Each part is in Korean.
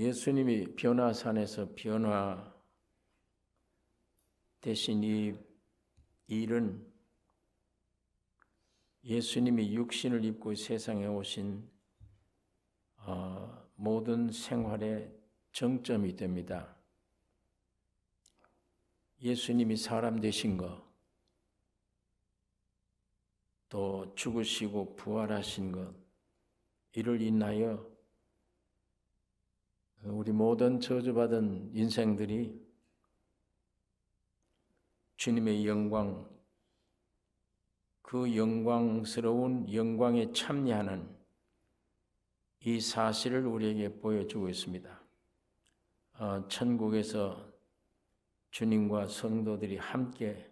예수님이 변화산에서 변화 되신 이 일은 예수님이 육신을 입고 세상에 오신 모든 생활의 정점이 됩니다. 예수님이 사람 되신 것, 또 죽으시고 부활하신 것, 이를 인하여 우리 모든 저주받은 인생들이 주님의 영광, 그 영광스러운 영광에 참여하는 이 사실을 우리에게 보여주고 있습니다. 천국에서 주님과 성도들이 함께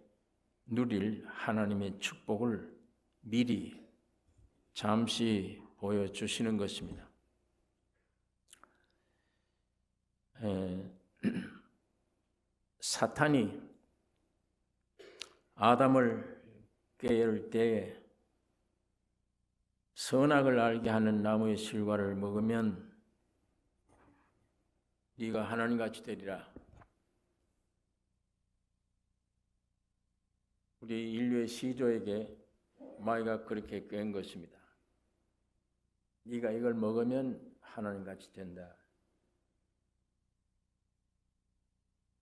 누릴 하나님의 축복을 미리 잠시 보여주시는 것입니다. 사탄이 아담을 깨울 때에 선악을 알게 하는 나무의 실과를 먹으면 네가 하나님같이 되리라. 우리 인류의 시조에게 마귀가 그렇게 꾀은 것입니다. 네가 이걸 먹으면 하나님같이 된다.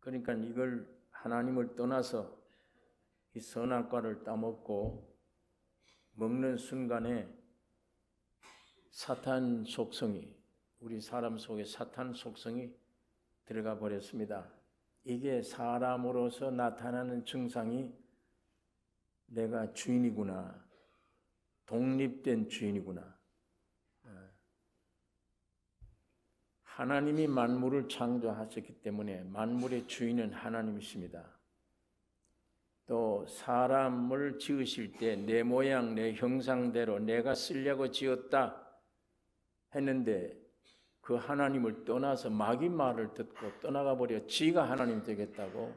그러니까 이걸 하나님을 떠나서 이 선악과를 따먹고 먹는 순간에 사탄 속성이, 우리 사람 속에 사탄 속성이 들어가 버렸습니다. 이게 사람으로서 나타나는 증상이 내가 주인이구나, 독립된 주인이구나. 하나님이 만물을 창조하셨기 때문에 만물의 주인은 하나님이십니다. 또 사람을 지으실 때 내 모양 내 형상대로 내가 쓰려고 지었다 했는데 그 하나님을 떠나서 마귀 말을 듣고 떠나가 버려 지가 하나님 되겠다고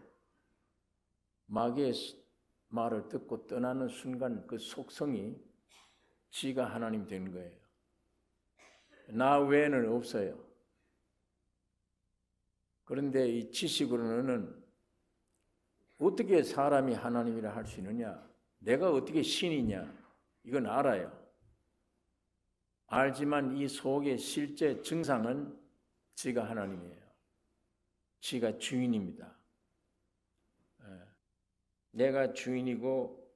마귀의 말을 듣고 떠나는 순간 그 속성이 지가 하나님 된 거예요. 나 외에는 없어요. 그런데 이 지식으로는 어떻게 사람이 하나님이라 할 수 있느냐? 내가 어떻게 신이냐? 이건 알아요. 알지만 이 속의 실제 증상은 지가 하나님이에요. 지가 주인입니다. 내가 주인이고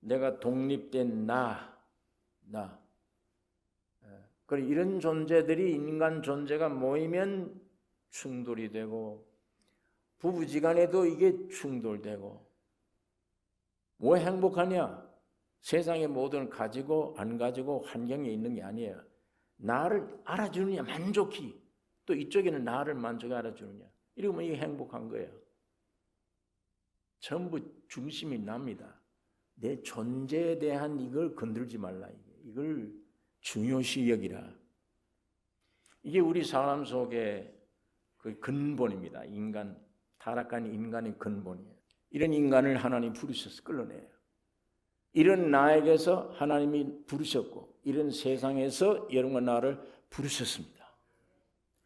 내가 독립된 나. 그리고 이런 존재들이 인간 존재가 모이면 충돌이 되고 부부지간에도 이게 충돌되고 뭐 행복하냐? 세상의 모든 가지고 안 가지고 환경에 있는 게 아니에요. 나를 알아주느냐 만족히, 또 이쪽에는 나를 만족해 알아주느냐, 이러면 이게 행복한 거예요. 전부 중심이 납니다. 내 존재에 대한 이걸 건들지 말라. 이걸 중요시 여기라. 이게 우리 사람 속에 그 근본입니다. 인간, 타락한 인간의 근본이에요. 이런 인간을 하나님 부르셔서 끌어내요. 이런 나에게서 하나님이 부르셨고 이런 세상에서 여러분과 나를 부르셨습니다.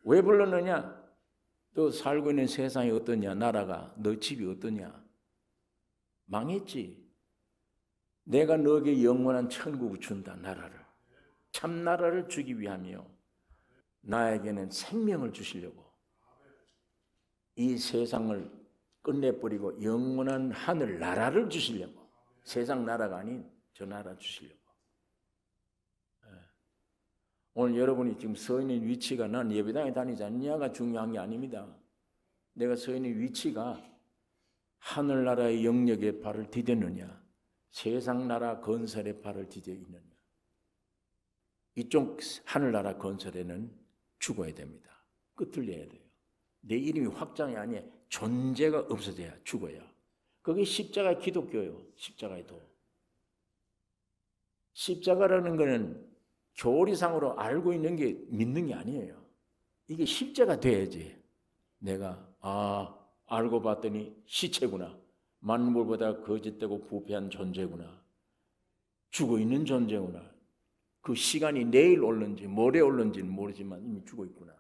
왜 불렀느냐? 너 살고 있는 세상이 어떠냐? 나라가, 너 집이 어떠냐? 망했지. 내가 너에게 영원한 천국을 준다. 나라를, 참나라를 주기 위하며 나에게는 생명을 주시려고 이 세상을 끝내버리고 영원한 하늘 나라를 주시려고, 세상 나라가 아닌 저 나라 주시려고. 오늘 여러분이 지금 서 있는 위치가 난 예배당에 다니지 않냐가 중요한 게 아닙니다. 내가 서 있는 위치가 하늘나라의 영역에 발을 디뎠느냐, 세상 나라 건설에 발을 디뎌 있느냐. 이쪽 하늘나라 건설에는 죽어야 됩니다. 끝을 내야 돼요. 내 이름이 확장이 아니에요. 존재가 없어져야 죽어야. 그게 십자가 기독교예요. 십자가의 도. 십자가라는 것은 교리상으로 알고 있는 게 믿는 게 아니에요. 이게 십자가 돼야지 내가 알고 봤더니 시체구나, 만물보다 거짓되고 부패한 존재구나, 죽어있는 존재구나. 그 시간이 내일 올는지 모레 올는지는 모르지만 이미 죽어 있구나.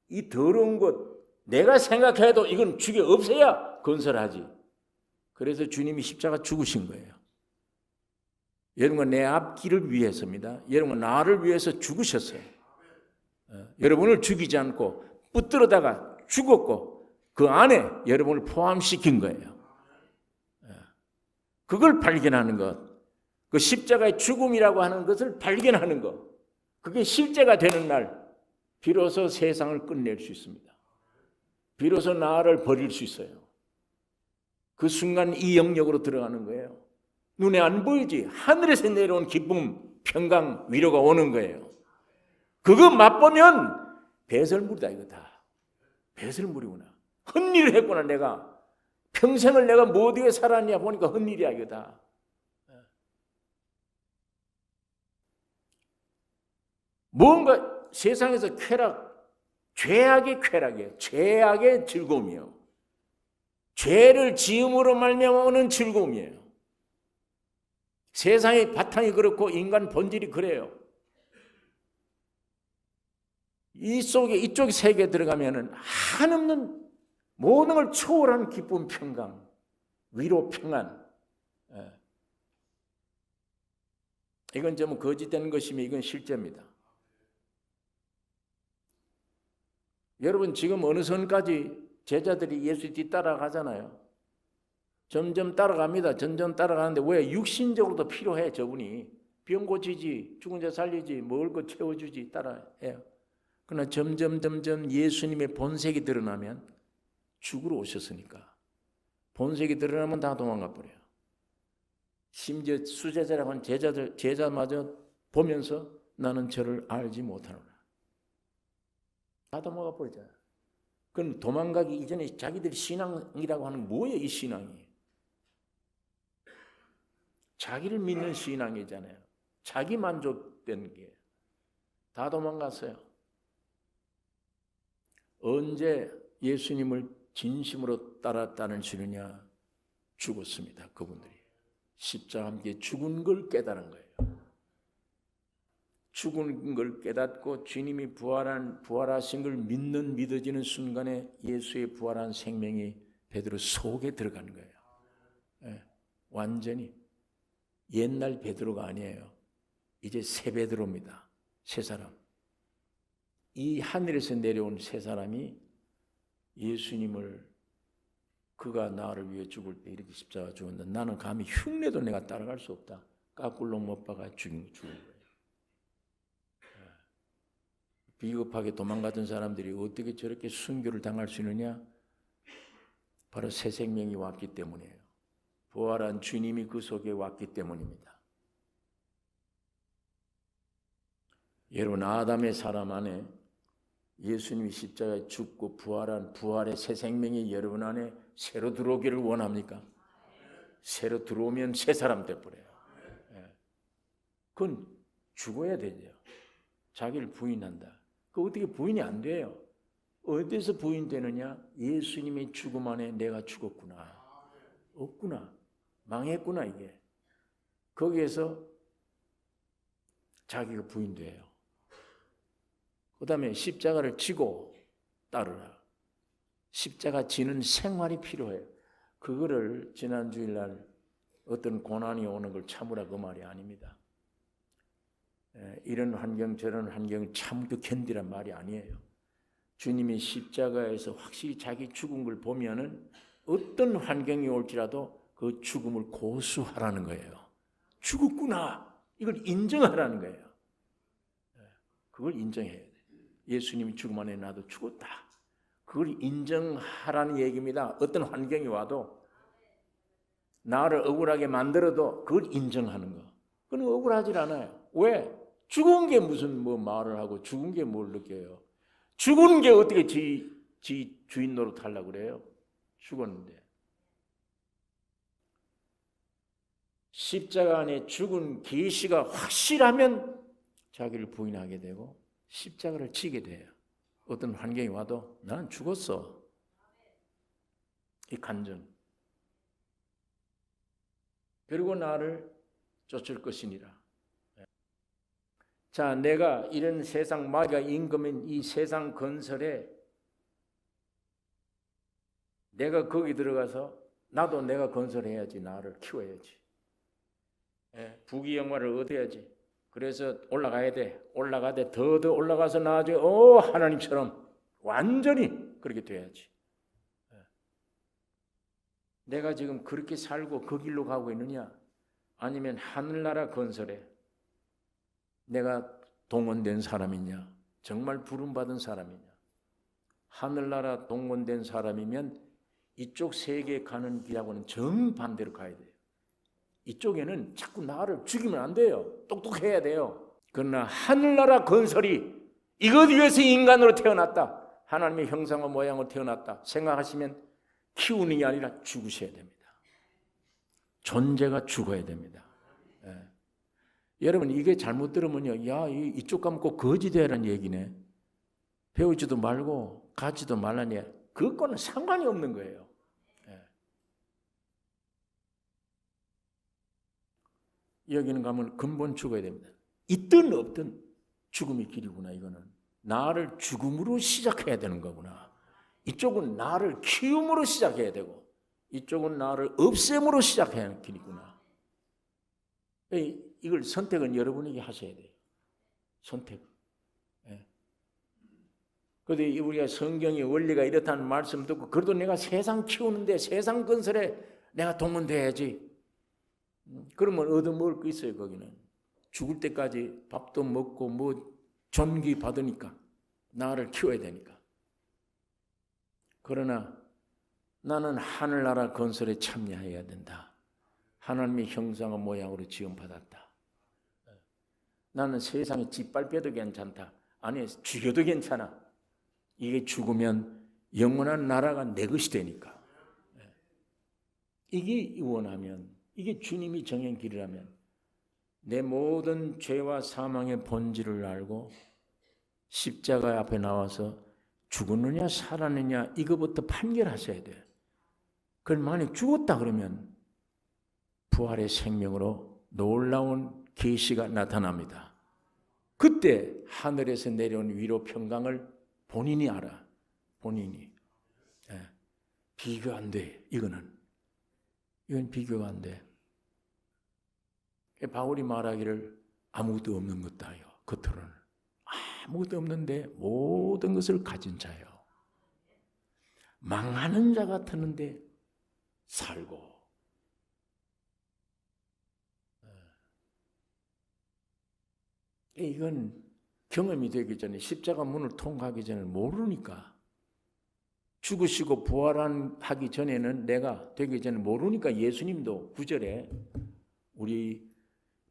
이 더러운 것 내가 생각해도 이건 죽여 없애야 건설하지. 그래서 주님이 십자가 죽으신 거예요. 여러분은 내 앞길을 위해서입니다. 여러분은 나를 위해서 죽으셨어요. 여러분을 죽이지 않고 붙들어다가 죽었고 그 안에 여러분을 포함시킨 거예요. 그걸 발견하는 것, 그 십자가의 죽음이라고 하는 것을 발견하는 것, 그게 실제가 되는 날 비로소 세상을 끝낼 수 있습니다. 비로소 나를 버릴 수 있어요. 그 순간 이 영역으로 들어가는 거예요. 눈에 안 보이지 하늘에서 내려온 기쁨, 평강, 위로가 오는 거예요. 그거 맛보면 배설물이다 이거다. 배설물이구나. 헛일을 했구나 내가. 평생을 내가 뭐 어디에 살았냐 보니까 헛일이야 이거다. 뭔가 세상에서 쾌락, 죄악의 쾌락이에요. 죄악의 즐거움이요. 죄를 지음으로 말미암아 오는 즐거움이에요. 세상의 바탕이 그렇고 인간 본질이 그래요. 이쪽 세계에 들어가면은 한없는 모든 걸 초월한 기쁨, 평강, 위로, 평안. 이건 좀 거짓된 것이며 이건 실제입니다. 여러분 지금 어느 선까지 제자들이 예수 뒤따라가잖아요. 점점 따라갑니다. 점점 따라가는데 왜 육신적으로도 필요해 저분이. 병 고치지, 죽은 자 살리지, 먹을 거 채워주지 따라해요. 그러나 점점 예수님의 본색이 드러나면 죽으러 오셨으니까 본색이 드러나면 다 도망가 버려요. 심지어 수제자라고 하는 제자마저 보면서 나는 저를 알지 못하노라. 다 도망가 버리잖아요. 그럼 도망가기 이전에 자기들이 신앙이라고 하는 게 뭐예요? 이 신앙이 자기를 믿는 신앙이잖아요. 자기 만족된 게 다 도망갔어요. 언제 예수님을 진심으로 따랐다는 주느냐? 죽었습니다. 그분들이 십자가 함께 죽은 걸 깨달은 거예요. 죽은 걸 깨닫고 주님이 부활하신 걸 믿어지는 순간에 예수의 부활한 생명이 베드로 속에 들어간 거예요. 네, 완전히 옛날 베드로가 아니에요. 이제 새 베드로입니다. 새 사람. 이 하늘에서 내려온 새 사람이 예수님을 그가 나를 위해 죽을 때 이렇게 십자가 죽었는데 나는 감히 흉내도 내가 따라갈 수 없다. 까꿀로 못 박아 죽은 거예요. 비겁하게 도망가던 사람들이 어떻게 저렇게 순교를 당할 수 있느냐? 바로 새 생명이 왔기 때문이에요. 부활한 주님이 그 속에 왔기 때문입니다. 여러분 아담의 사람 안에 예수님이 십자가에 죽고 부활한 부활의 새 생명이 여러분 안에 새로 들어오기를 원합니까? 새로 들어오면 새 사람 돼버려요. 그건 죽어야 되죠. 자기를 부인한다. 그 어떻게 부인이 안 돼요? 어디서 부인되느냐? 예수님의 죽음 안에 내가 죽었구나. 없구나. 망했구나 이게. 거기에서 자기가 부인돼요. 그 다음에 십자가를 지고 따르라. 십자가 지는 생활이 필요해요. 그거를 지난 주일날 어떤 고난이 오는 걸 참으라 그 말이 아닙니다. 이런 환경 저런 환경을 참고 견디란 말이 아니에요. 주님이 십자가에서 확실히 자기 죽은 걸 보면은 어떤 환경이 올지라도 그 죽음을 고수하라는 거예요. 죽었구나. 이걸 인정하라는 거예요. 그걸 인정해야 돼. 예수님이 죽음 안에 나도 죽었다. 그걸 인정하라는 얘기입니다. 어떤 환경이 와도 나를 억울하게 만들어도 그걸 인정하는 거. 그건 억울하지 않아요. 왜? 죽은 게 무슨 뭐 말을 하고 죽은 게 뭘 느껴요. 죽은 게 어떻게 지 주인 노릇하려고 그래요. 죽었는데. 십자가 안에 죽은 계시가 확실하면 자기를 부인하게 되고 십자가를 지게 돼요. 어떤 환경이 와도 나는 죽었어. 이 간증. 그리고 나를 쫓을 것이니라. 자, 내가 이런 세상 마귀가 임금인 이 세상 건설에 내가 거기 들어가서 나도 내가 건설해야지. 나를 키워야지. 부귀영화를 얻어야지. 그래서 올라가야 돼. 올라가되 더 올라가서 나중에 하나님처럼 완전히 그렇게 돼야지. 내가 지금 그렇게 살고 그 길로 가고 있느냐? 아니면 하늘나라 건설에 내가 동원된 사람이냐? 정말 부름받은 사람이냐? 하늘나라 동원된 사람이면 이쪽 세계에 가는 길하고는 정반대로 가야 돼요. 이쪽에는 자꾸 나를 죽이면 안 돼요. 똑똑해야 돼요. 그러나 하늘나라 건설이 이것 위해서 인간으로 태어났다. 하나님의 형상과 모양으로 태어났다 생각하시면 키우는 게 아니라 죽으셔야 됩니다. 존재가 죽어야 됩니다. 여러분 이게 잘못 들으면요, 야 이쪽 가면 꼭 거지 되라는 얘기네. 배우지도 말고 가지도 말라니. 그거는 상관이 없는 거예요. 여기는 가면 근본 죽어야 됩니다. 있든 없든 죽음이 길이구나. 이거는 나를 죽음으로 시작해야 되는 거구나. 이쪽은 나를 키움으로 시작해야 되고 이쪽은 나를 없앰으로 시작해야 하는 길이구나. 이걸 선택은 여러분에게 하셔야 돼요. 선택. 그런데 우리가 성경의 원리가 이렇다는 말씀 듣고 그래도 내가 세상 키우는데 세상 건설에 내가 동원돼야지. 그러면 얻어먹을 거 있어요. 거기는 죽을 때까지 밥도 먹고 뭐 존귀 받으니까 나를 키워야 되니까. 그러나 나는 하늘나라 건설에 참여해야 된다. 하나님의 형상과 모양으로 지음받았다. 나는 세상에 짓밟혀도 괜찮다. 아니 죽여도 괜찮아. 이게 죽으면 영원한 나라가 내 것이 되니까. 이게 원하면, 이게 주님이 정한 길이라면 내 모든 죄와 사망의 본질을 알고 십자가 앞에 나와서 죽었느냐 살았느냐 이거부터 판결하셔야 돼요. 그걸 만약 죽었다 그러면 부활의 생명으로 놀라운 계시가 나타납니다. 그때 하늘에서 내려온 위로 평강을 본인이 알아. 본인이. 비교 안 돼. 이건 비교가 안 돼. 바울이 말하기를 아무것도 없는 것다요. 겉으로는 아무것도 없는데 모든 것을 가진 자요. 망하는 자 같았는데 살고. 이건 경험이 되기 전에 십자가 문을 통과하기 전에 모르니까. 죽으시고 부활하기 전에는 내가 되기 전에 모르니까 예수님도 9절에 우리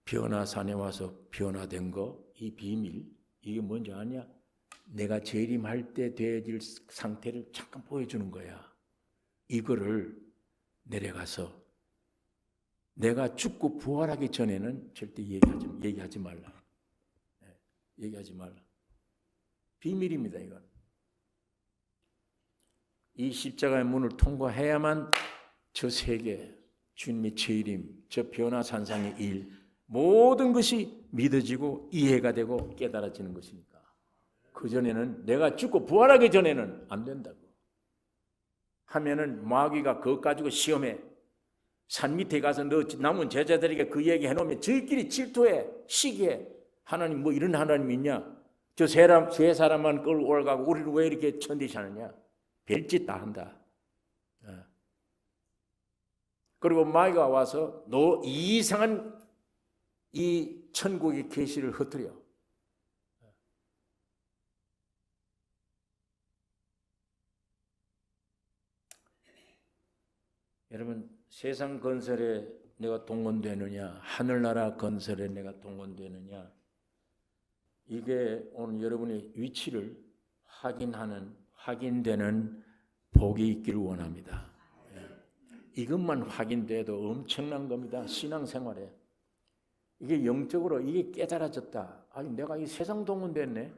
변화산에 와서 변화된 거, 이 비밀, 이게 뭔지 아냐? 내가 재림할 때 되어질 상태를 잠깐 보여주는 거야. 이거를 내려가서 내가 죽고 부활하기 전에는 절대 얘기하지 말라. 얘기하지 말라. 비밀입니다, 이건. 이 십자가의 문을 통과해야만 저 세계, 주님의 재림, 저 변화산상의 일, 모든 것이 믿어지고 이해가 되고 깨달아지는 것이니까. 그전에는 내가 죽고 부활하기 전에는 안 된다고. 하면은 마귀가 그것 가지고 시험해. 산 밑에 가서 너 남은 제자들에게 그 얘기 해놓으면 저희끼리 질투해, 시기해. 하나님 뭐 이런 하나님 있냐? 저 세 사람만 끌고 올라가고 우리를 왜 이렇게 천대시하느냐? 별짓 다 한다. 그리고 마귀가 와서 너 이상한 이 천국의 계시를 흩뜨려. 여러분 세상 건설에 내가 동원되느냐, 하늘나라 건설에 내가 동원되느냐, 이게 오늘 여러분의 위치를 확인되는 복이 있기를 원합니다. 이것만 확인돼도 엄청난 겁니다. 신앙생활에. 이게 영적으로 이게 깨달아졌다. 아니 내가 이 세상 동원됐네.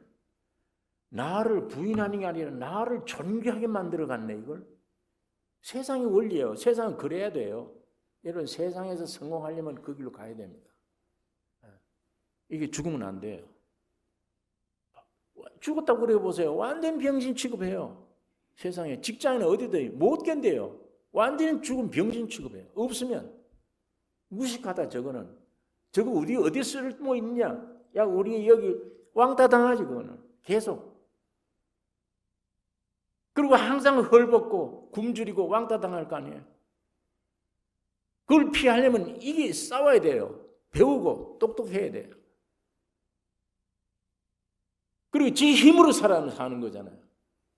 나를 부인하는 게 아니라 나를 존귀하게 만들어갔네. 이걸. 세상의 원리예요. 세상은 그래야 돼요. 여러분 세상에서 성공하려면 그 길로 가야 됩니다. 이게 죽으면 안 돼요. 죽었다고 그래 보세요. 완전 병신 취급해요. 세상에 직장에는 어디든 못 견뎌요. 완전히 죽은 병신 취급해요. 없으면 무식하다. 저거는 저거 어디 쓸모 있냐? 야 우리 여기 왕따 당하지 그거는 계속. 그리고 항상 헐벗고 굶주리고 왕따 당할 거 아니에요. 그걸 피하려면 이게 싸워야 돼요. 배우고 똑똑해야 돼요. 그리고 지 힘으로 사는 거잖아요.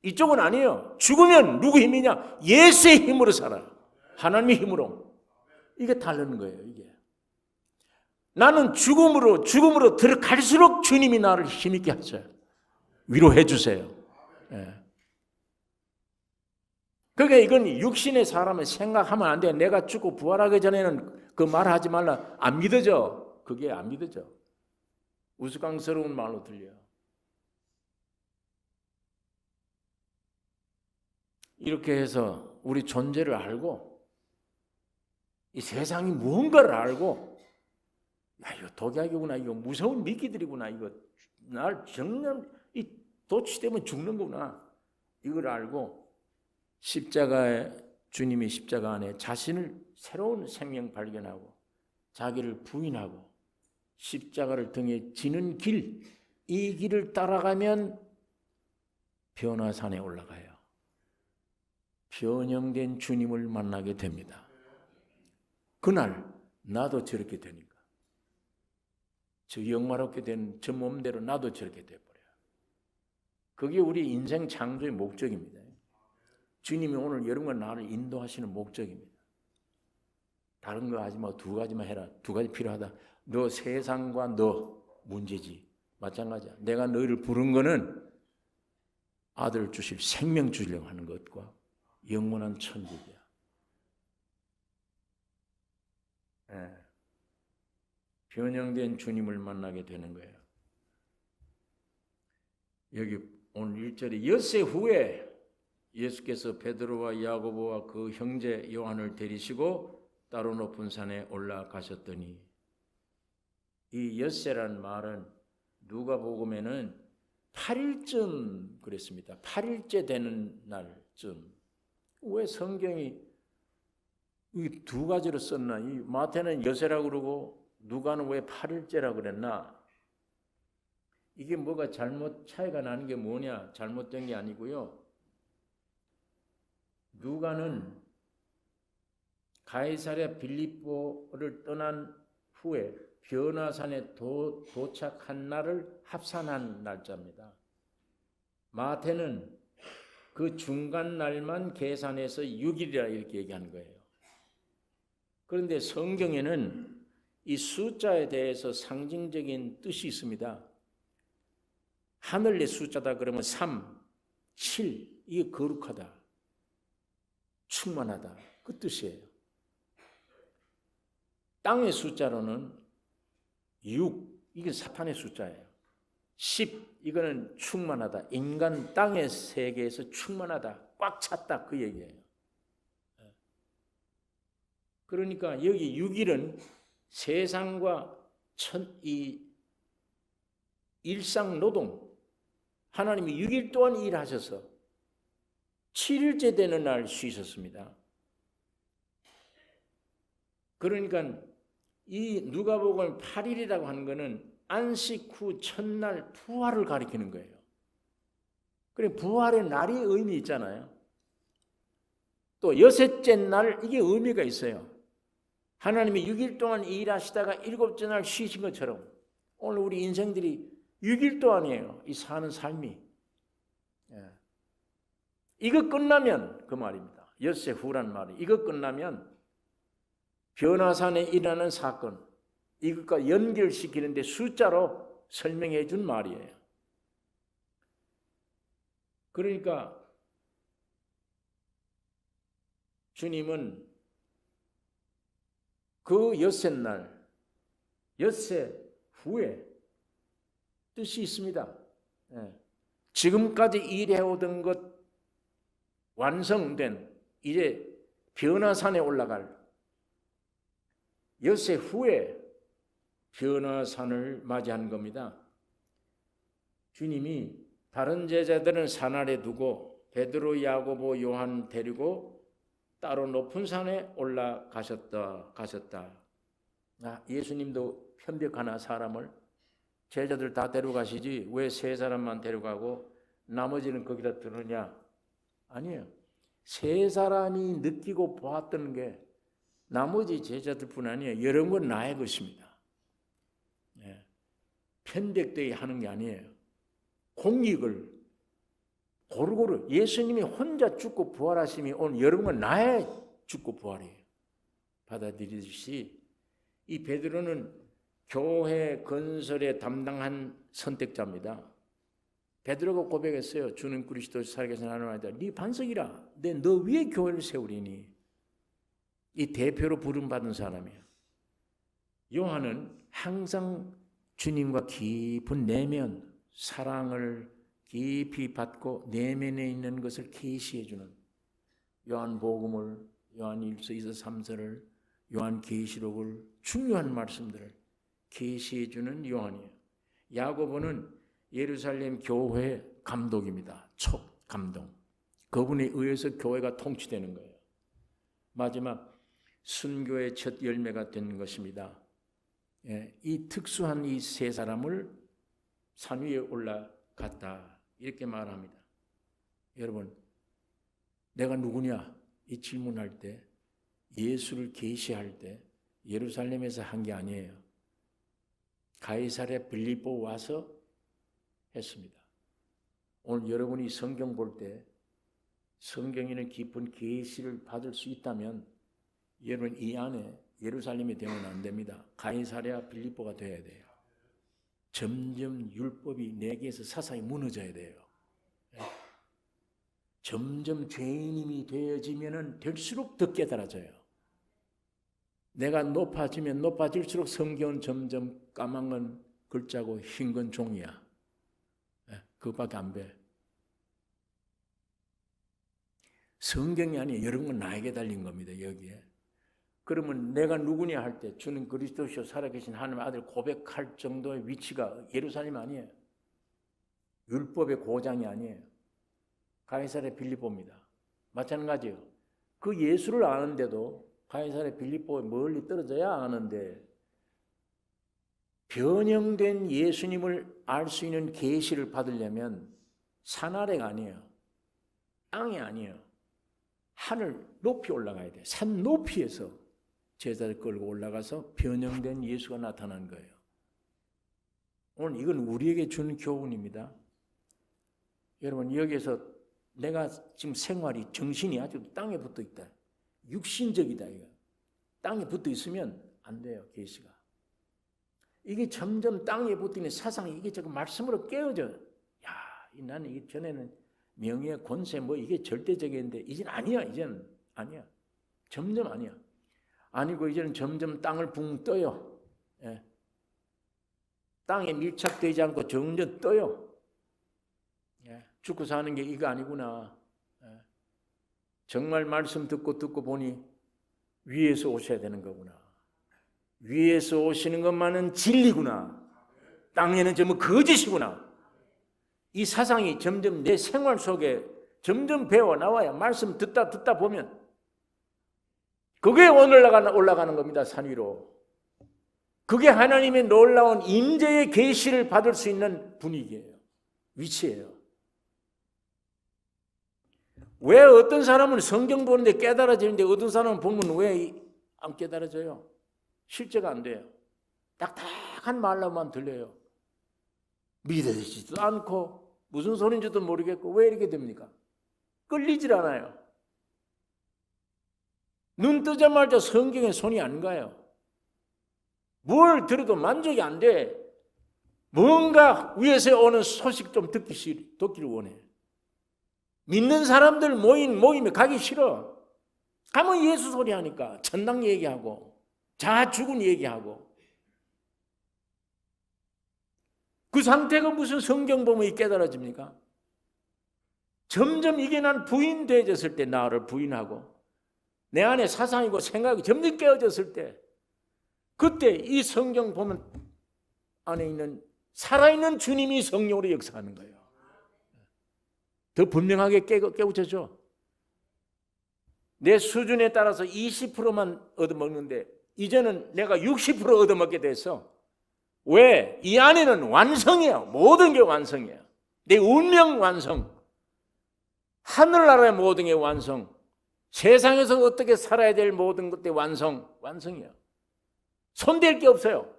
이쪽은 아니에요. 죽으면 누구 힘이냐? 예수의 힘으로 살아요. 하나님의 힘으로. 이게 다른 거예요. 이게. 나는 죽음으로 들어갈수록 주님이 나를 힘있게 하셔요. 위로해 주세요. 예. 그러니까 이건 육신의 사람을 생각하면 안 돼. 내가 죽고 부활하기 전에는 그 말 하지 말라. 안 믿어져. 그게 안 믿어져. 우스꽝스러운 말로 들려요. 이렇게 해서 우리 존재를 알고 이 세상이 무언가를 알고 야 이거 독약이구나. 이거 무서운 미끼들이구나. 이거 날 정말 이 도취되면 죽는구나. 이걸 알고 십자가에 주님의 십자가 안에 자신을 새로운 생명 발견하고 자기를 부인하고 십자가를 등에 지는 길, 이 길을 따라가면 변화산에 올라가요. 변형된 주님을 만나게 됩니다. 그날 나도 저렇게 되니까 저 영화롭게 된 저 몸대로 나도 저렇게 돼버려요. 그게 우리 인생 창조의 목적입니다. 주님이 오늘 여러분과 나를 인도하시는 목적입니다. 다른 거 하지 마. 두 가지만 해라. 두 가지 필요하다. 너 세상과 너 문제지. 마찬가지야. 내가 너희를 부른 거는 아들 주실 생명 주려고 하는 것과 영원한 천국이야. 네. 변형된 주님을 만나게 되는 거예요. 여기 오늘 1절에 엿새 후에 예수께서 베드로와 야고보와 그 형제 요한을 데리시고 따로 높은 산에 올라가셨더니 이 엿새란 말은 누가복음에는 8일쯤 그랬습니다. 8일째 되는 날쯤. 왜 성경이 이 두 가지로 썼나? 이 마태는 엿새라고 그러고 누가는 왜 8일째라고 그랬나? 이게 뭐가 잘못 차이가 나는 게 뭐냐? 잘못된 게 아니고요. 누가는 가이사랴 빌립보를 떠난 후에 변화산에 도착한 날을 합산한 날짜입니다. 마태는 그 중간 날만 계산해서 6일이라 이렇게 얘기하는 거예요. 그런데 성경에는 이 숫자에 대해서 상징적인 뜻이 있습니다. 하늘의 숫자다 그러면 3, 7 이게 거룩하다, 충만하다 그 뜻이에요. 땅의 숫자로는 6 이게 사탄의 숫자예요. 10 이거는 충만하다. 인간 땅의 세계에서 충만하다. 꽉 찼다 그 얘기예요. 그러니까 여기 6일은 세상과 이 일상 노동 하나님이 6일 동안 일하셔서 7일째 되는 날 쉬셨습니다. 그러니까 이 누가복음 8일이라고 하는 것은 안식 후 첫날 부활을 가리키는 거예요. 그래 부활의 날이 의미 있잖아요. 또 여섯째 날 이게 의미가 있어요. 하나님이 6일 동안 일하시다가 일곱째 날 쉬신 것처럼 오늘 우리 인생들이 6일 동안이에요. 이 사는 삶이. 이거 끝나면 그 말입니다. 엿새 후란 말이 이거 끝나면 변화산에 일어나는 사건 이것과 연결시키는데 숫자로 설명해 준 말이에요. 그러니까 주님은 그 엿새 날, 엿새 후에 뜻이 있습니다. 지금까지 일해오던 것 완성된 이제 변화산에 올라갈 엿새 후에 변화산을 맞이한 겁니다. 주님이 다른 제자들은 산 아래 두고 베드로, 야고보, 요한 데리고 따로 높은 산에 올라가셨다. 예수님도 편벽하나 사람을? 제자들 다 데려가시지 왜 세 사람만 데려가고 나머지는 거기다 두느냐? 아니에요. 세 사람이 느끼고 보았던 게 나머지 제자들뿐 아니에요. 여러 건 나의 것입니다. 편백되게 하는 게 아니에요. 공익을 고루고루 예수님이 혼자 죽고 부활하심이 오늘 여러분 건 나의 죽고 부활이에요. 받아들이듯이 이 베드로는 교회 건설에 담당한 선택자입니다. 베드로가 고백했어요. 주는 그리스도 살아계신 하나님 아니다. 네 반석이라. 너 위에 교회를 세우리니. 이 대표로 부름받은 사람이에요. 요한은 항상 주님과 깊은 내면 사랑을 깊이 받고 내면에 있는 것을 계시해 주는 요한복음을, 요한일서, 2서, 3서를, 요한계시록을 중요한 말씀들을 계시해 주는 요한이에요. 야고보는 예루살렘 교회 감독입니다. 촉감독. 그분에 의해서 교회가 통치되는 거예요. 마지막 순교의 첫 열매가 된 것입니다. 이 특수한 이 세 사람을 산 위에 올라갔다 이렇게 말합니다. 여러분, 내가 누구냐? 이 질문할 때 예수를 계시할 때 예루살렘에서 한 게 아니에요. 가이사랴 빌립보 와서 했습니다. 오늘 여러분이 성경 볼 때 성경에는 깊은 계시를 받을 수 있다면 여러분 이 안에 예루살렘이 되면 안 됩니다. 가이사랴 빌립보가 돼야 돼요. 점점 율법이 내게서 사상이 무너져야 돼요. 점점 죄인임이 되어지면 될수록 더 깨달아져요. 내가 높아지면 높아질수록 성경은 점점 까만 건 글자고 흰 건 종이야. 그것밖에 안 돼. 성경이 아니에요. 여러 건 나에게 달린 겁니다. 여기에. 그러면 내가 누구냐 할 때 주는 그리스도시요 살아계신 하나님의 아들 고백할 정도의 위치가 예루살렘 아니에요. 율법의 고장이 아니에요. 가이사랴 빌립보입니다. 마찬가지예요. 그 예수를 아는데도 가이사랴 빌립보에 멀리 떨어져야 아는데 변형된 예수님을 알 수 있는 계시를 받으려면 산 아래가 아니에요. 땅이 아니에요. 하늘 높이 올라가야 돼요. 산 높이에서 제자를 끌고 올라가서 변형된 예수가 나타난 거예요. 오늘 이건 우리에게 주는 교훈입니다. 여러분 여기에서 내가 지금 생활이 정신이 아주 땅에 붙어 있다. 육신적이다 이거. 땅에 붙어 있으면 안 돼요. 계시가. 이게 점점 땅에 붙어 있는 사상이 이게 지금 말씀으로 깨어져. 야, 나는 이게 전에는 명예, 권세 뭐 이게 절대적인데 이제는 아니야. 이제는 아니야. 점점 아니야. 아니고 이제는 점점 땅을 붕 떠요. 예. 땅에 밀착되지 않고 점점 떠요. 예. 죽고 사는 게 이거 아니구나. 예. 정말 말씀 듣고 보니 위에서 오셔야 되는 거구나. 위에서 오시는 것만은 진리구나. 땅에는 전부 거짓이구나. 이 사상이 점점 내 생활 속에 점점 배워 나와야 말씀 듣다 보면 그게 오늘 올라가는 겁니다. 산 위로. 그게 하나님의 놀라운 임재의 계시를 받을 수 있는 분위기예요. 위치예요. 왜 어떤 사람은 성경 보는데 깨달아지는데 어떤 사람은 보면 왜 안 깨달아져요? 실제가 안 돼요. 딱딱한 말로만 들려요. 믿어지지도 않고 무슨 소리인지도 모르겠고 왜 이렇게 됩니까? 끌리질 않아요. 눈 뜨자마자 성경에 손이 안 가요. 뭘 들어도 만족이 안 돼. 뭔가 위에서 오는 소식 좀 듣기를 원해. 믿는 사람들 모임에 가기 싫어. 가면 예수 소리 하니까 천당 얘기하고 자 죽은 얘기하고 그 상태가 무슨 성경 보면 깨달아집니까? 점점 이게 난 부인되어졌을 때 나를 부인하고 내 안에 사상이고 생각이 점점 깨어졌을 때 그때 이 성경 보면 안에 있는 살아있는 주님이 성령으로 역사하는 거예요. 더 분명하게 깨우쳐줘. 내 수준에 따라서 20%만 얻어먹는데 이제는 내가 60% 얻어먹게 됐어. 왜? 이 안에는 완성이야. 모든 게 완성이야. 내 운명 완성, 하늘나라의 모든 게 완성, 세상에서 어떻게 살아야 될 모든 것들 완성이야. 손댈 게 없어요.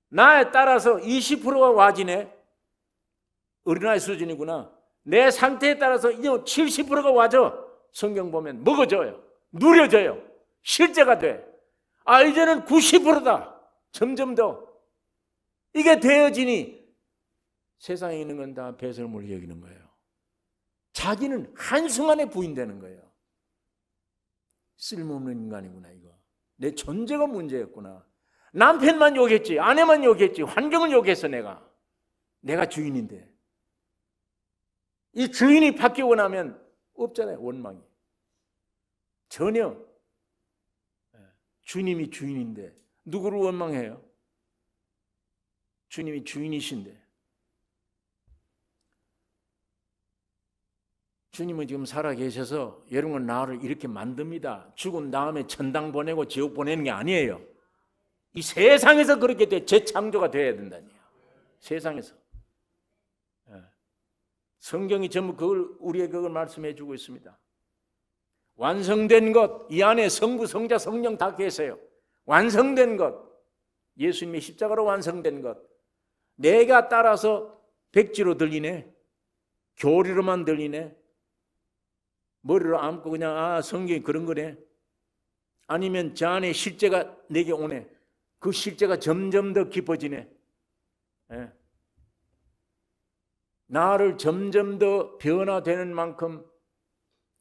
나에 따라서 20%가 와지네. 어린아이 수준이구나. 내 상태에 따라서 이제 70%가 와져. 성경 보면 먹어져요. 누려져요. 실제가 돼. 이제는 90%다. 점점 더. 이게 되어지니 세상에 있는 건 다 배설물 여기는 거예요. 자기는 한순간에 부인되는 거예요. 쓸모없는 인간이구나 이거. 내 존재가 문제였구나. 남편만 욕했지, 아내만 욕했지, 환경을 욕했어 내가 주인인데. 이 주인이 바뀌고 나면 없잖아요, 원망이. 전혀. 주님이 주인인데 누구를 원망해요? 주님이 주인이신데. 주님은 지금 살아계셔서 여러분 나를 이렇게 만듭니다. 죽은 다음에 천당 보내고 지옥 보내는 게 아니에요. 이 세상에서 그렇게 재창조가 돼야 된다니요. 세상에서. 성경이 전부 우리에게 그걸 말씀해 주고 있습니다. 완성된 것, 이 안에 성부, 성자, 성령 다 계세요. 완성된 것, 예수님의 십자가로 완성된 것. 내가 따라서 백지로 들리네, 교리로만 들리네, 머리로 안고 그냥 성경이 그런 거네, 아니면 저 안에 실제가 내게 오네. 그 실제가 점점 더 깊어지네. 나를 점점 더 변화되는 만큼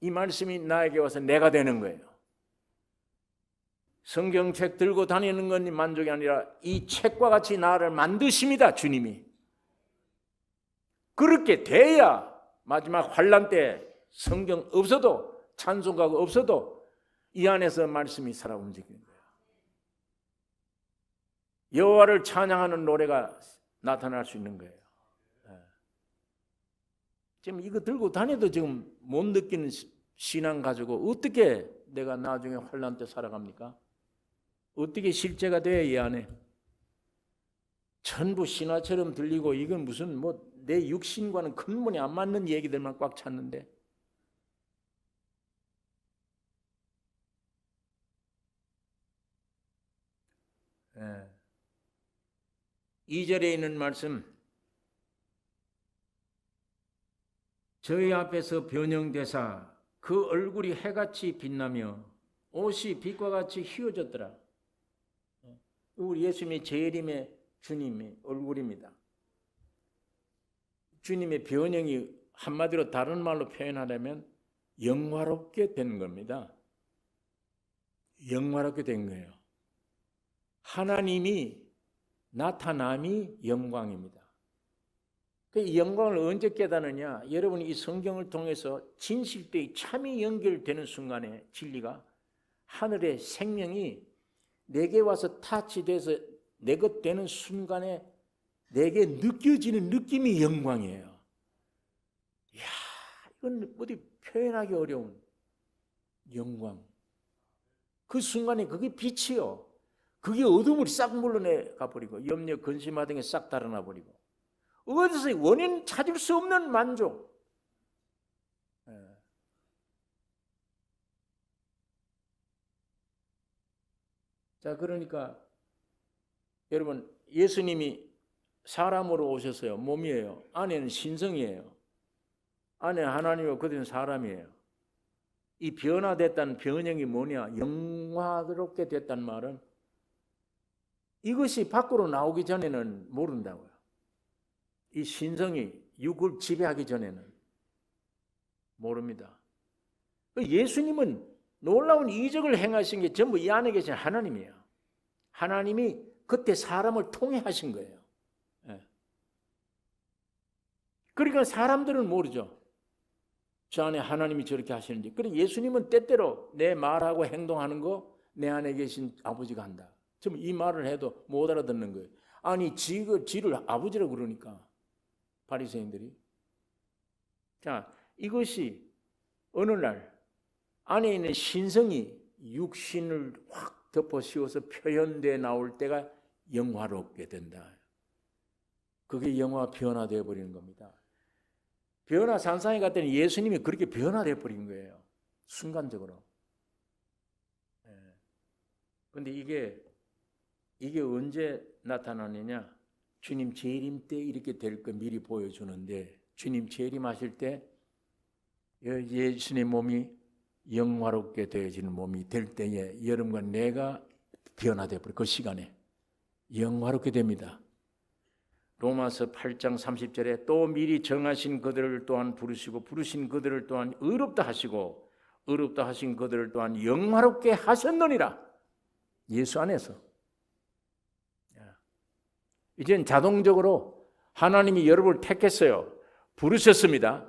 이 말씀이 나에게 와서 내가 되는 거예요. 성경책 들고 다니는 건 만족이 아니라 이 책과 같이 나를 만드십니다, 주님이. 그렇게 돼야 마지막 환난 때 성경 없어도, 찬송가가 없어도 이 안에서 말씀이 살아 움직이는 거예요. 여호와를 찬양하는 노래가 나타날 수 있는 거예요. 지금 이거 들고 다녀도 지금 못 느끼는 신앙 가지고 어떻게 내가 나중에 환난 때 살아갑니까? 어떻게 실제가 돼? 이 안에 전부 신화처럼 들리고 이건 무슨 내 육신과는 근본이 안 맞는 얘기들만 꽉 찼는데. 2절에 있는 말씀, 저희 앞에서 변형되사 그 얼굴이 해같이 빛나며 옷이 빛과 같이 휘어졌더라. 우리 예수님의 재림의 주님의 얼굴입니다. 주님의 변형이 한마디로 다른 말로 표현하려면 영화롭게 된 겁니다. 영화롭게 된 거예요. 하나님이 나타남이 영광입니다. 이 영광을 언제 깨닫느냐? 여러분이 이 성경을 통해서 진실되이 참이 연결되는 순간에 진리가, 하늘의 생명이 내게 와서 타치돼서 내 것 되는 순간에 내게 느껴지는 느낌이 영광이에요. 이야, 이건 어디 표현하기 어려운 영광. 그 순간에 그게 빛이요. 그게 어둠을 싹 물러내 가버리고 염려, 근심하던 게 싹 달아나 버리고 어디서 원인 찾을 수 없는 만족. 자, 그러니까 여러분, 예수님이 사람으로 오셨어요. 몸이에요. 안에는 신성이에요. 안에 하나님과 그들은 사람이에요. 이 변화됐다는 변형이 뭐냐? 영화롭게 됐다는 말은 이것이 밖으로 나오기 전에는 모른다고요. 이 신성이 육을 지배하기 전에는 모릅니다. 예수님은 놀라운 이적을 행하신 게 전부 이 안에 계신 하나님이에요. 하나님이 그때 사람을 통해 하신 거예요. 그러니까 사람들은 모르죠. 저 안에 하나님이 저렇게 하시는지. 그리고 예수님은 때때로 내 말하고 행동하는 거 내 안에 계신 아버지가 한다. 좀 이 말을 해도 못 알아듣는 거예요. 아니 지를 아버지라고 그러니까 바리새인들이 자, 이것이 어느 날 안에 있는 신성이 육신을 확 덮어 씌워서 표현돼 나올 때가 영화롭게 된다. 그게 영화 변화되어 버리는 겁니다. 변화 산상에 갔더니 예수님이 그렇게 변화되어 버린 거예요. 순간적으로. 그런데 이게 언제 나타나느냐? 주님 재림 때 이렇게 될 거 미리 보여주는데, 주님 재림하실 때 예수님의 몸이 영화롭게 되어지는 몸이 될 때에 여러분과 내가 변화되어 버려. 그 시간에 영화롭게 됩니다. 로마서 8장 30절에 또 미리 정하신 그들을 또한 부르시고 부르신 그들을 또한 의롭다 하시고 의롭다 하신 그들을 또한 영화롭게 하셨느니라. 예수 안에서. 이제는 자동적으로 하나님이 여러분을 택했어요. 부르셨습니다.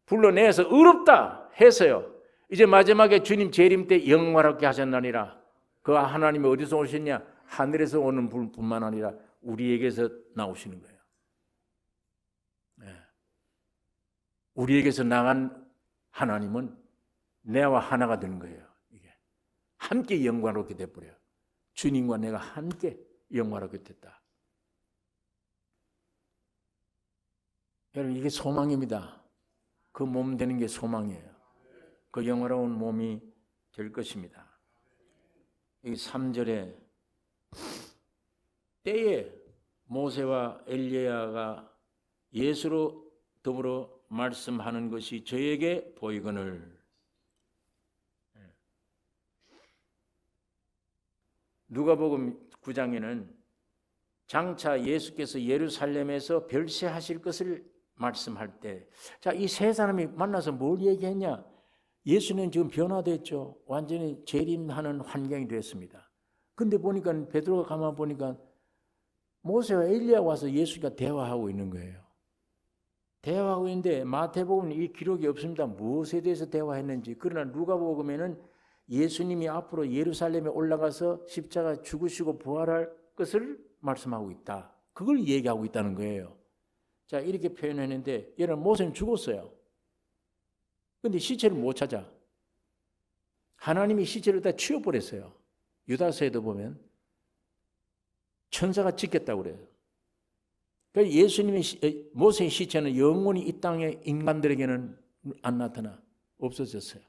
불러내서 의롭다 해서요. 이제 마지막에 주님 재림 때 영화롭게 하셨나니라. 그 하나님이 어디서 오셨냐? 하늘에서 오는 분뿐만 아니라 우리에게서 나오시는 거예요. 우리에게서 나간 하나님은 내와 하나가 되는 거예요. 이게 함께 영광롭게 돼버려요. 주님과 내가 함께 영광롭게 됐다. 여러분, 이게 소망입니다. 그 몸 되는 게 소망이에요. 그 영화로운 몸이 될 것입니다. 이 3절에 때에 모세와 엘리야가 예수로 더불어 말씀하는 것이 저에게 보이거늘. 누가복음 9장에는 장차 예수께서 예루살렘에서 별세하실 것을 말씀할 때, 자, 이 세 사람이 만나서 뭘 얘기했냐? 예수는 지금 변화됐죠. 완전히 재림하는 환경이 됐습니다. 근데 보니까 베드로가 가만 보니까 모세와 엘리야 와서 예수가 대화하고 있는 거예요. 대화하고 있는데 마태복음은 이 기록이 없습니다. 무엇에 대해서 대화했는지. 그러나 누가복음에는 예수님이 앞으로 예루살렘에 올라가서 십자가 죽으시고 부활할 것을 말씀하고 있다. 그걸 얘기하고 있다는 거예요. 자, 이렇게 표현했는데 여러분, 모세는 죽었어요. 근데 시체를 못 찾아. 하나님이 시체를 다 치워버렸어요. 유다서에도 보면 천사가 지켰다고 그래요. 그러니까 예수님의 모세의 시체는 영원히 이 땅의 인간들에게는 안 나타나 없어졌어요.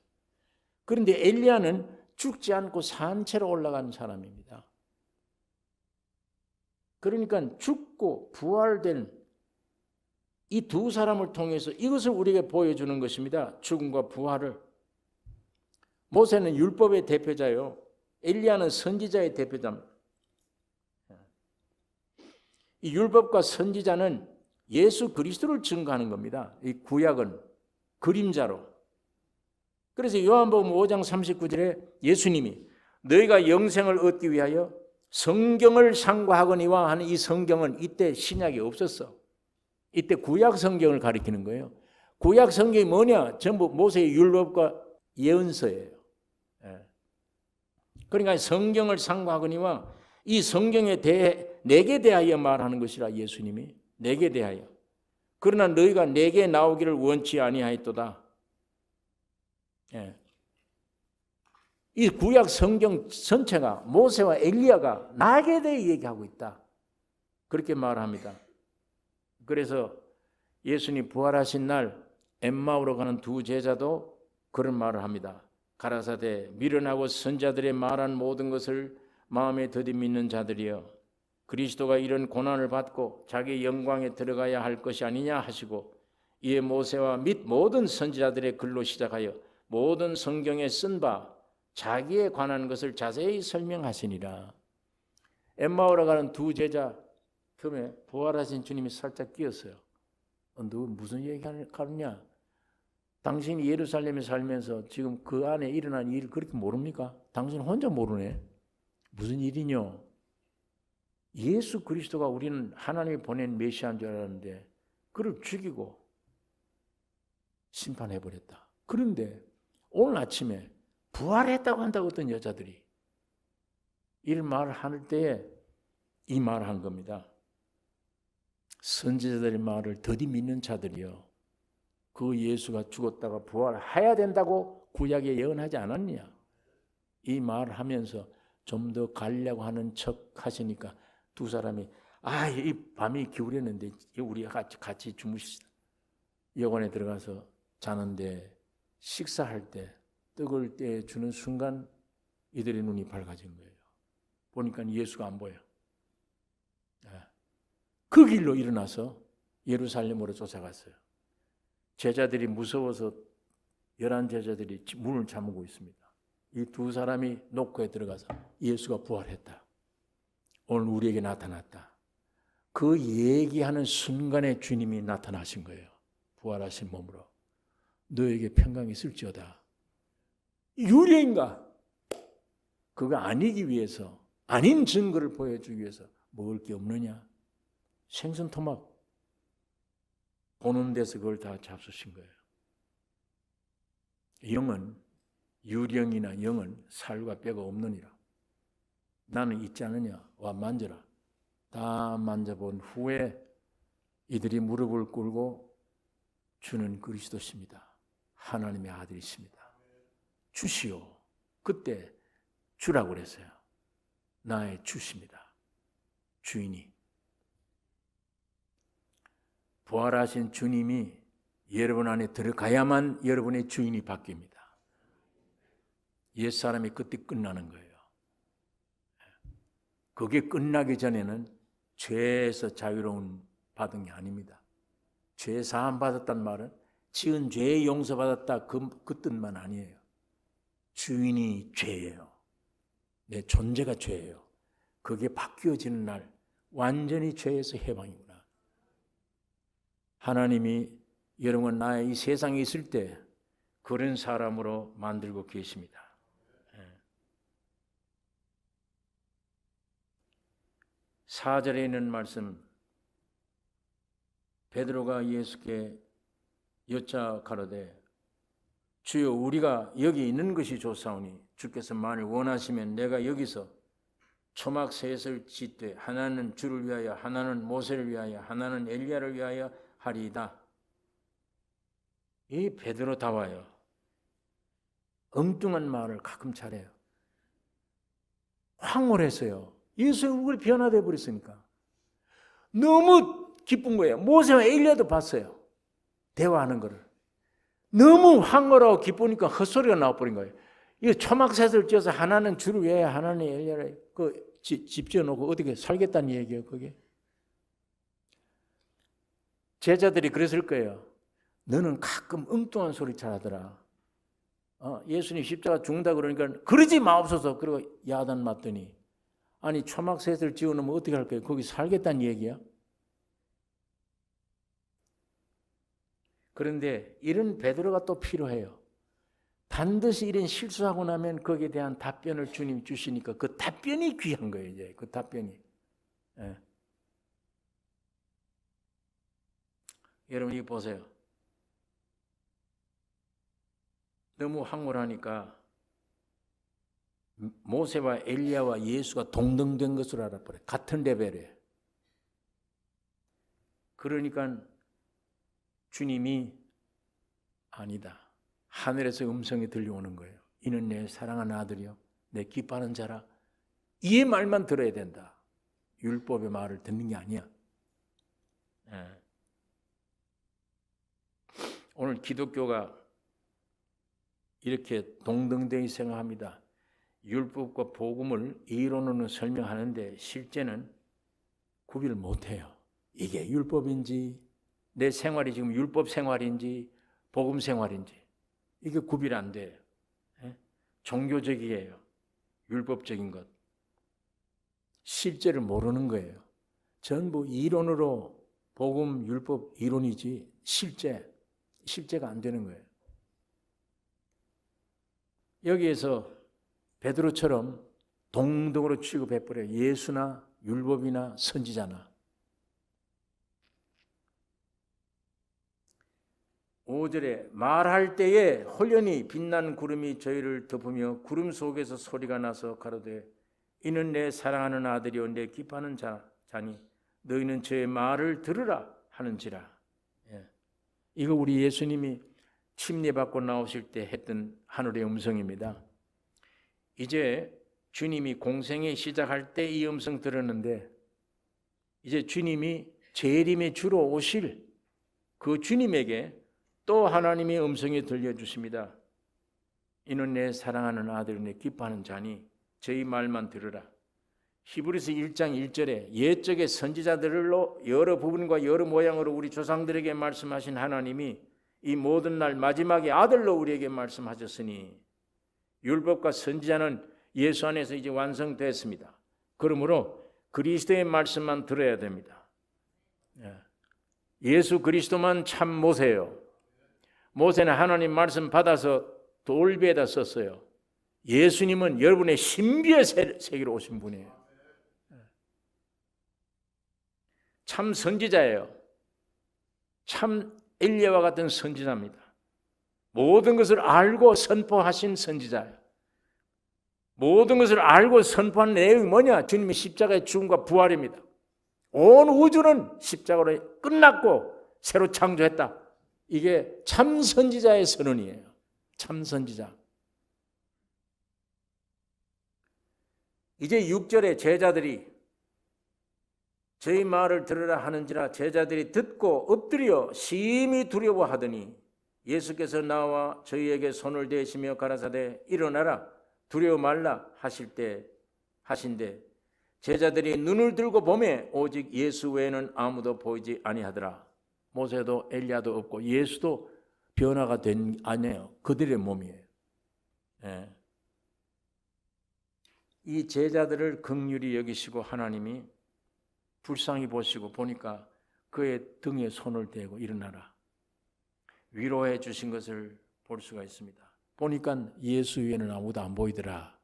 그런데 엘리야는 죽지 않고 산채로 올라간 사람입니다. 그러니까 죽고 부활된 이 두 사람을 통해서 이것을 우리에게 보여주는 것입니다. 죽음과 부활을. 모세는 율법의 대표자요. 엘리야는 선지자의 대표자입니다. 이 율법과 선지자는 예수 그리스도를 증거하는 겁니다. 이 구약은 그림자로. 그래서 요한복음 5장 39절에 예수님이 너희가 영생을 얻기 위하여 성경을 상고하거니와 하는 이 성경은 이때 신약이 없었어. 이때 구약 성경을 가리키는 거예요. 구약 성경이 뭐냐? 전부 모세의 율법과 예언서예요. 그러니까 성경을 상고하거니와 이 성경에 대해 내게 대하여 말하는 것이라. 예수님이 내게 대하여. 그러나 너희가 내게 나오기를 원치 아니하였도다. 이 구약 성경 전체가 모세와 엘리야가 나에게 대해 얘기하고 있다. 그렇게 말합니다. 그래서 예수님 부활하신 날 엠마오로 가는 두 제자도 그런 말을 합니다. 가라사대 미련하고 선자들의 말한 모든 것을 마음에 더디 믿는 자들이여, 그리스도가 이런 고난을 받고 자기 영광에 들어가야 할 것이 아니냐 하시고, 이에 모세와 및 모든 선지자들의 글로 시작하여 모든 성경에 쓴 바 자기에 관한 것을 자세히 설명하시니라. 엠마오로 가는 두 제자 틈에 부활하신 주님이 살짝 끼었어요. 너 무슨 얘기하느냐? 당신이 예루살렘에 살면서 지금 그 안에 일어난 일을 그렇게 모릅니까? 당신 혼자 모르네. 무슨 일이뇨? 예수 그리스도가 우리는 하나님이 보낸 메시아인 줄 알았는데 그를 죽이고 심판해버렸다. 그런데 오늘 아침에 부활했다고 한다고 어떤 여자들이 이런 말을 할 때에 이 말을 한 겁니다. 선지자들의 말을 더디 믿는 자들이요, 그 예수가 죽었다가 부활해야 된다고 구약에 예언하지 않았냐? 이 말을 하면서 좀 더 가려고 하는 척 하시니까 두 사람이 이 밤이 기울였는데 우리가 같이 주무시다. 여관에 들어가서 자는데 식사할 때 떡을 떼 주는 순간 이들의 눈이 밝아진 거예요. 보니까 예수가 안 보여. 그 길로 일어나서 예루살렘으로 쫓아갔어요. 제자들이 무서워서 11 제자들이 문을 잠그고 있습니다. 이 두 사람이 노크에 들어가서 예수가 부활했다. 오늘 우리에게 나타났다. 그 얘기하는 순간에 주님이 나타나신 거예요. 부활하신 몸으로. 너에게 평강이 있을지어다. 유리인가? 그거 아니기 위해서, 아닌 증거를 보여주기 위해서 먹을 게 없느냐? 생선 토막 보는 데서 그걸 다 잡수신 거예요. 영은, 유령이나 영은 살과 뼈가 없느니라. 나는 있지 않느냐? 와 만져라. 다 만져본 후에 이들이 무릎을 꿇고 주는 그리스도십니다. 하나님의 아들이십니다. 주시오. 그때 주라고 그랬어요. 나의 주십니다. 주인이. 부활하신 주님이 여러분 안에 들어가야만 여러분의 주인이 바뀝니다. 옛사람이 그때 끝나는 거예요. 그게 끝나기 전에는 죄에서 자유로운 받은 게 아닙니다. 죄 사함 받았단 말은 지은 죄 용서받았다 그 뜻만 아니에요. 주인이 죄예요. 내 존재가 죄예요. 그게 바뀌어지는 날 완전히 죄에서 해방이구나. 하나님이 여러분 나의 이 세상에 있을 때 그런 사람으로 만들고 계십니다. 4절에 있는 말씀, 베드로가 예수께 여짜 가로되 주여 우리가 여기 있는 것이 좋사오니 주께서 만일 원하시면 내가 여기서 초막 셋을 짓되 하나는 주를 위하여 하나는 모세를 위하여 하나는 엘리야를 위하여 하리이다. 이 베드로다워요. 엉뚱한 말을 가끔 잘해요. 황홀했어요. 예수의 얼굴이 변화되어 버렸으니까 너무 기쁜 거예요. 모세와 엘리야도 봤어요. 대화하는 거를. 너무 황홀하고 기쁘니까 헛소리가 나와버린 거예요. 이 초막셋을 지어서 하나는 주를 위하여 하나는 엘리야를 집 지어놓고 어떻게 살겠다는 얘기예요. 그게. 제자들이 그랬을 거예요. 너는 가끔 엉뚱한 소리 잘하더라. 예수님 십자가 죽는다 그러니까 그러지 마옵소서. 그리고 야단 맞더니 아니 초막셋을 지어놓으면 어떻게 할 거예요? 거기 살겠다는 얘기야? 그런데 이런 베드로가 또 필요해요. 반드시 이런 실수하고 나면 거기에 대한 답변을 주님 주시니까 그 답변이 귀한 거예요. 이제 그 답변이. 예. 여러분 이거 보세요. 너무 황홀하니까 모세와 엘리야와 예수가 동등된 것으로 알아버려요. 같은 레벨이에요. 그러니까 주님이 아니다. 하늘에서 음성이 들려오는 거예요. 이는 내 사랑하는 아들이요 내 기뻐하는 자라. 이 말만 들어야 된다. 율법의 말을 듣는 게 아니야. 오늘 기독교가 이렇게 동등되게 생각합니다. 율법과 복음을 이론으로는 설명하는데 실제는 구별을 못해요. 이게 율법인지 내 생활이 지금 율법 생활인지 복음 생활인지 이게 구별이 안 돼요. 종교적이에요. 율법적인 것. 실제를 모르는 거예요. 전부 이론으로 복음, 율법 이론이지 실제가 안 되는 거예요. 여기에서 베드로처럼 동등으로 취급해버려요. 예수나 율법이나 선지자나. 5절에 말할 때에 홀연히 빛난 구름이 저희를 덮으며 구름 속에서 소리가 나서 가로되 이는 내 사랑하는 아들이요 내 기뻐하는 자니 너희는 저의 말을 들으라 하는지라. 이거 우리 예수님이 침례받고 나오실 때 했던 하늘의 음성입니다. 이제 주님이 공생애 시작할 때 이 음성 들었는데 이제 주님이 재림에 주로 오실 그 주님에게 또 하나님의 음성이 들려주십니다. 이는 내 사랑하는 아들, 내 기뻐하는 자니 저희 말만 들으라. 히브리서 1장 1절에 옛적의 선지자들로 여러 부분과 여러 모양으로 우리 조상들에게 말씀하신 하나님이 이 모든 날 마지막에 아들로 우리에게 말씀하셨으니 율법과 선지자는 예수 안에서 이제 완성됐습니다. 그러므로 그리스도의 말씀만 들어야 됩니다. 예수 그리스도만 참 모세요. 모세는 하나님 말씀 받아서 돌비에다 썼어요. 예수님은 여러분의 신비의 세계로 오신 분이에요. 참 선지자예요. 참 엘리야와 같은 선지자입니다. 모든 것을 알고 선포하신 선지자예요. 모든 것을 알고 선포한 내용이 뭐냐? 주님의 십자가의 죽음과 부활입니다. 온 우주는 십자가로 끝났고 새로 창조했다. 이게 참 선지자의 선언이에요. 참 선지자. 이제 6절에 제자들이 저희 말을 들으라 하는지라 제자들이 듣고 엎드려 심히 두려워하더니 예수께서 나와 저희에게 손을 대시며 가라사대 일어나라 두려워 말라 하신대 제자들이 눈을 들고 보매 오직 예수 외에는 아무도 보이지 아니하더라. 모세도 엘리야도 없고 예수도 변화가 된 아니에요. 그들의 몸이에요. 예. 이 제자들을 긍휼히 여기시고 하나님이 불쌍히 보시고 보니까 그의 등에 손을 대고 일어나라 위로해 주신 것을 볼 수가 있습니다. 보니까 예수 외에는 아무도 안 보이더라.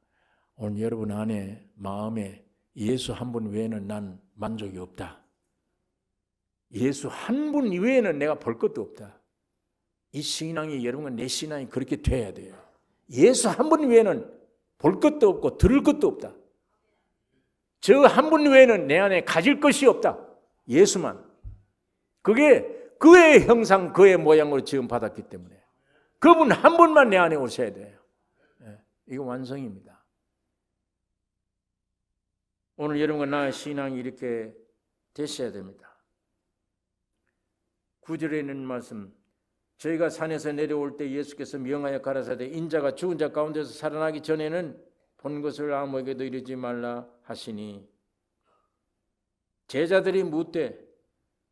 오늘 여러분 안에 마음에 예수 한 분 외에는 난 만족이 없다. 예수 한 분 외에는 내가 볼 것도 없다. 이 신앙이 여러분 내 신앙이 그렇게 돼야 돼요. 예수 한 분 외에는 볼 것도 없고 들을 것도 없다. 저 한 분 외에는 내 안에 가질 것이 없다. 예수만. 그게 그의 형상, 그의 모양으로 지음 받았기 때문에 그분 한 분만 내 안에 오셔야 돼요. 이거 완성입니다. 오늘 여러분과 나의 신앙이 이렇게 되셔야 됩니다. 9절에 있는 말씀 저희가 산에서 내려올 때 예수께서 명하여 가라사대 인자가 죽은 자 가운데서 살아나기 전에는 본 것을 아무에게도 이르지 말라 하시니 제자들이 묻되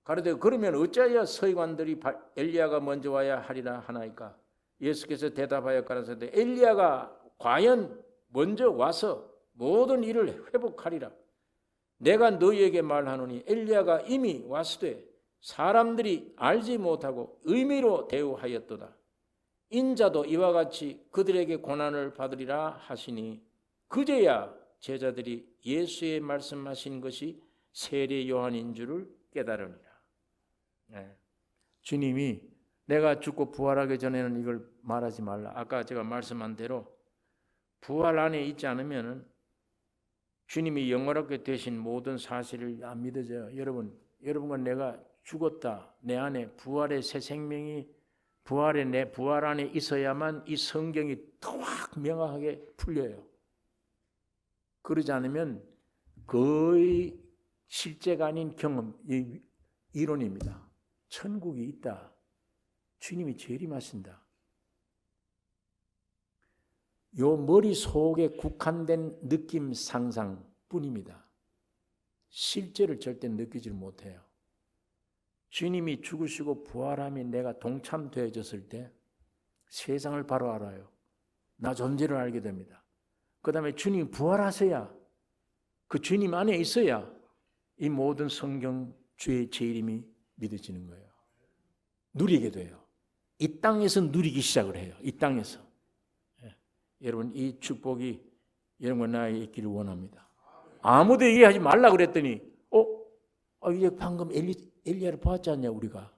가로되 그러면 어찌하여 서기관들이 엘리야가 먼저 와야 하리라 하나이까 예수께서 대답하여 가라사대 엘리야가 과연 먼저 와서 모든 일을 회복하리라. 내가 너희에게 말하노니 엘리야가 이미 왔으되 사람들이 알지 못하고 의미로 대우하였도다. 인자도 이와 같이 그들에게 고난을 받으리라 하시니 그제야 제자들이 예수의 말씀하신 것이 세례 요한인 줄을 깨달으니라. 주님이 내가 죽고 부활하기 전에는 이걸 말하지 말라. 아까 제가 말씀한 대로 부활 안에 있지 않으면 주님이 영원하게 되신 모든 사실을 안 믿어져요. 여러분과 내가 죽었다. 내 안에 부활의 새 생명이 내 부활 안에 있어야만 이 성경이 탁 명확하게 풀려요. 그러지 않으면 거의 실제가 아닌 경험, 이론입니다. 천국이 있다. 주님이 재림하신다. 요 머릿속에 국한된 느낌 상상뿐입니다. 실제를 절대 느끼지 못해요. 주님이 죽으시고 부활함이 내가 동참되어졌을 때 세상을 바로 알아요. 나 존재를 알게 됩니다. 그 다음에 주님이 부활하셔야 그 주님 안에 있어야 이 모든 성경 주의 재림이 믿어지는 거예요. 누리게 돼요. 이 땅에서 누리기 시작을 해요. 이 땅에서. 여러분 이 축복이 여러분과 나에게 있기를 원합니다. 아무도 얘기하지 말라 그랬더니 이제 방금 엘리야를 봤지 않냐 우리가.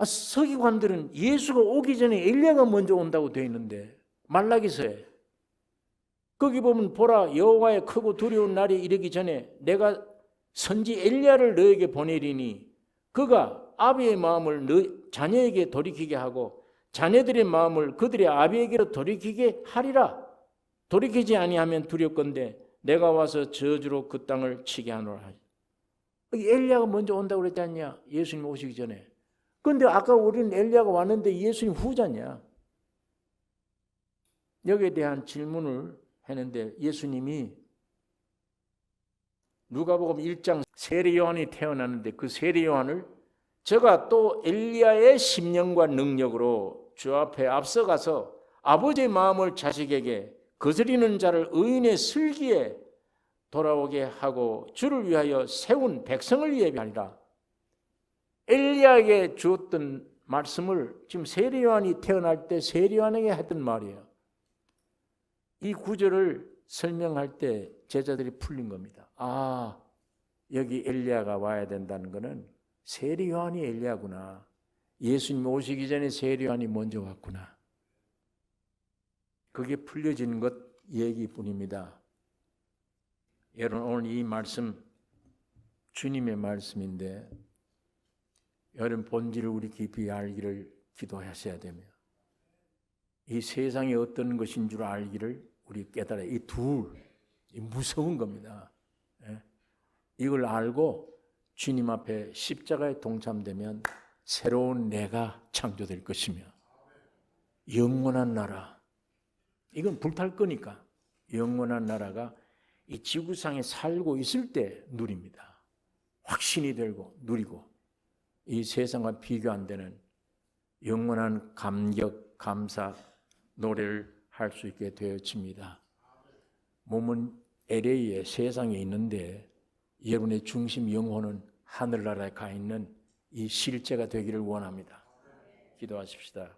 서기관들은 예수가 오기 전에 엘리야가 먼저 온다고 되어 있는데 말라기서에 거기 보면 보라 여호와의 크고 두려운 날이 이르기 전에 내가 선지 엘리야를 너에게 보내리니 그가 아비의 마음을 자녀에게 돌이키게 하고 자녀들의 마음을 그들의 아비에게로 돌이키게 하리라. 돌이키지 아니하면 두렵건대 내가 와서 저주로 그 땅을 치게 하노라. 엘리야가 먼저 온다고 그랬지 않냐? 예수님 오시기 전에. 그런데 아까 우리는 엘리야가 왔는데 예수님 후자냐? 여기에 대한 질문을 했는데 예수님이 누가복음 1장 세례 요한이 태어났는데 그 세례 요한을 저가 또 엘리야의 심령과 능력으로 주 앞에 앞서가서 아버지의 마음을 자식에게 거스리는 자를 의인의 슬기에 돌아오게 하고 주를 위하여 세운 백성을 예비하리라. 엘리야에게 주었던 말씀을 지금 세례 요한이 태어날 때 세례 요한에게 했던 말이에요. 이 구절을 설명할 때 제자들이 풀린 겁니다. 아, 여기 엘리야가 와야 된다는 것은 세례 요한이 엘리야구나. 예수님 오시기 전에 세례 요한이 먼저 왔구나. 그게 풀려지는 것 얘기뿐입니다. 여러분 오늘 이 말씀 주님의 말씀인데 여러분 본질을 우리 깊이 알기를 기도하셔야 되며 이 세상이 어떤 것인 줄 알기를 우리 깨달아야 이 무서운 겁니다. 이걸 알고 주님 앞에 십자가에 동참되면 새로운 내가 창조될 것이며 영원한 나라, 이건 불탈 거니까 영원한 나라가 이 지구상에 살고 있을 때 누립니다. 확신이 들고 누리고 이 세상과 비교 안 되는 영원한 감격, 감사, 노래를 할 수 있게 되어집니다. 몸은 LA에 세상에 있는데 여러분의 중심 영혼은 하늘나라에 가 있는 이 실제가 되기를 원합니다. 기도하십시다.